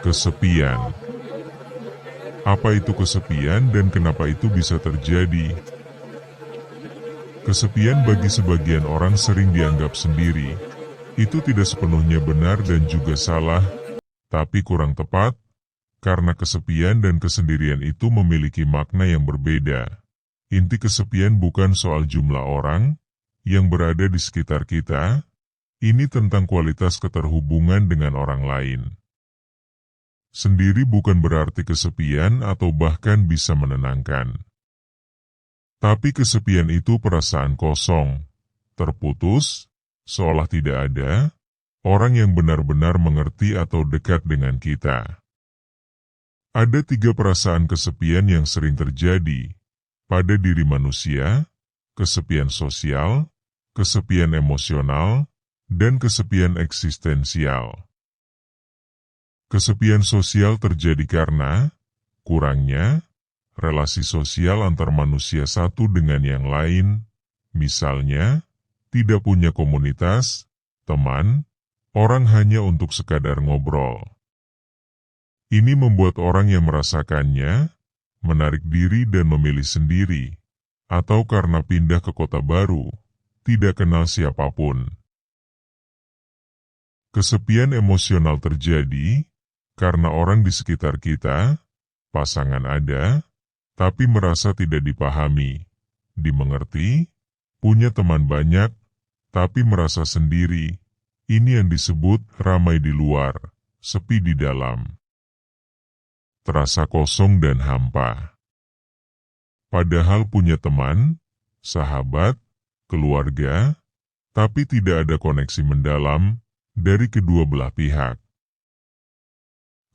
Kesepian. Apa itu kesepian dan kenapa itu bisa terjadi? Kesepian bagi sebagian orang sering dianggap sendiri. Itu tidak sepenuhnya benar dan juga salah, tapi kurang tepat, karena kesepian dan kesendirian itu memiliki makna yang berbeda. Inti kesepian bukan soal jumlah orang yang berada di sekitar kita, ini tentang kualitas keterhubungan dengan orang lain. Sendiri bukan berarti kesepian atau bahkan bisa menenangkan. Tapi kesepian itu perasaan kosong, terputus, seolah tidak ada orang yang benar-benar mengerti atau dekat dengan kita. Ada 3 perasaan kesepian yang sering terjadi pada diri manusia: kesepian sosial, kesepian emosional, dan kesepian eksistensial. Kesepian sosial terjadi karena kurangnya relasi sosial antar manusia satu dengan yang lain, misalnya tidak punya komunitas, teman, orang hanya untuk sekadar ngobrol. Ini membuat orang yang merasakannya menarik diri dan memilih sendiri, atau karena pindah ke kota baru, tidak kenal siapapun. Kesepian emosional terjadi karena orang di sekitar kita, pasangan ada, tapi merasa tidak dipahami, dimengerti, punya teman banyak, tapi merasa sendiri. Ini yang disebut ramai di luar, sepi di dalam. Terasa kosong dan hampa. Padahal punya teman, sahabat, keluarga, tapi tidak ada koneksi mendalam dari kedua belah pihak.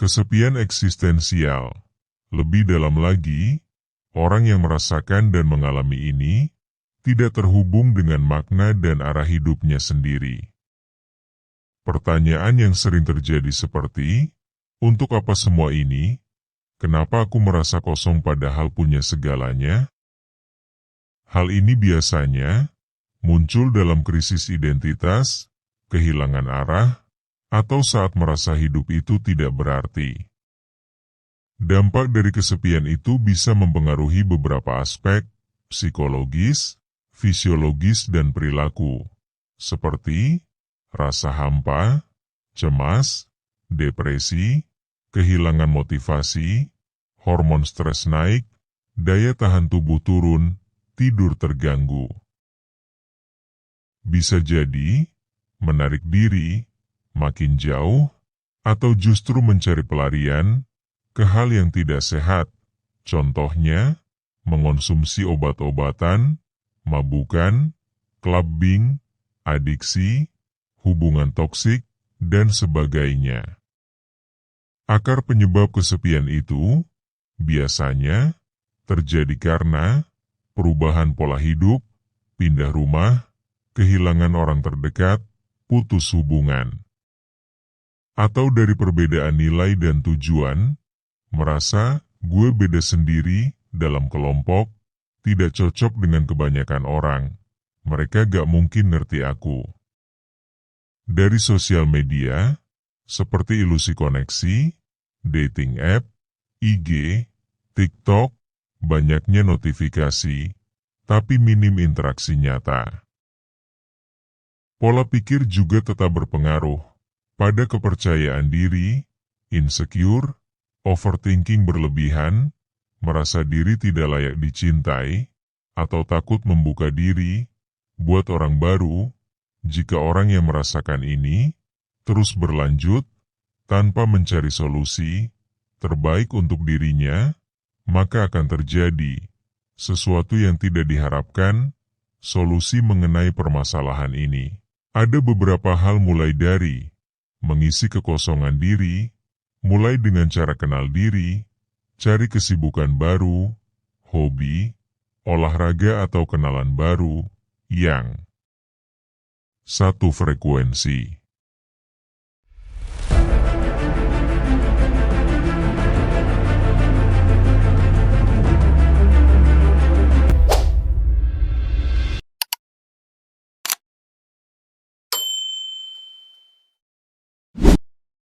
Kesepian eksistensial. Lebih dalam lagi, orang yang merasakan dan mengalami ini tidak terhubung dengan makna dan arah hidupnya sendiri. Pertanyaan yang sering terjadi seperti, untuk apa semua ini? Kenapa aku merasa kosong padahal punya segalanya? Hal ini biasanya muncul dalam krisis identitas, kehilangan arah, atau saat merasa hidup itu tidak berarti. Dampak dari kesepian itu bisa mempengaruhi beberapa aspek psikologis, fisiologis, dan perilaku, seperti rasa hampa, cemas, depresi, kehilangan motivasi, hormon stres naik, daya tahan tubuh turun, tidur terganggu. Bisa jadi menarik diri makin jauh, atau justru mencari pelarian ke hal yang tidak sehat, contohnya mengonsumsi obat-obatan, mabukan, clubbing, adiksi, hubungan toksik, dan sebagainya. Akar penyebab kesepian itu biasanya terjadi karena perubahan pola hidup, pindah rumah, kehilangan orang terdekat, putus hubungan, atau dari perbedaan nilai dan tujuan, merasa gue beda sendiri dalam kelompok, tidak cocok dengan kebanyakan orang, mereka gak mungkin ngerti aku. Dari sosial media, seperti ilusi koneksi, dating app, IG, TikTok, banyaknya notifikasi, tapi minim interaksi nyata. Pola pikir juga tetap berpengaruh pada kepercayaan diri, insecure, overthinking berlebihan, merasa diri tidak layak dicintai, atau takut membuka diri buat orang baru. Jika orang yang merasakan ini terus berlanjut tanpa mencari solusi terbaik untuk dirinya, maka akan terjadi sesuatu yang tidak diharapkan. Solusi mengenai permasalahan ini ada beberapa hal, mulai dari mengisi kekosongan diri, mulai dengan cara kenal diri, cari kesibukan baru, hobi, olahraga atau kenalan baru yang satu frekuensi.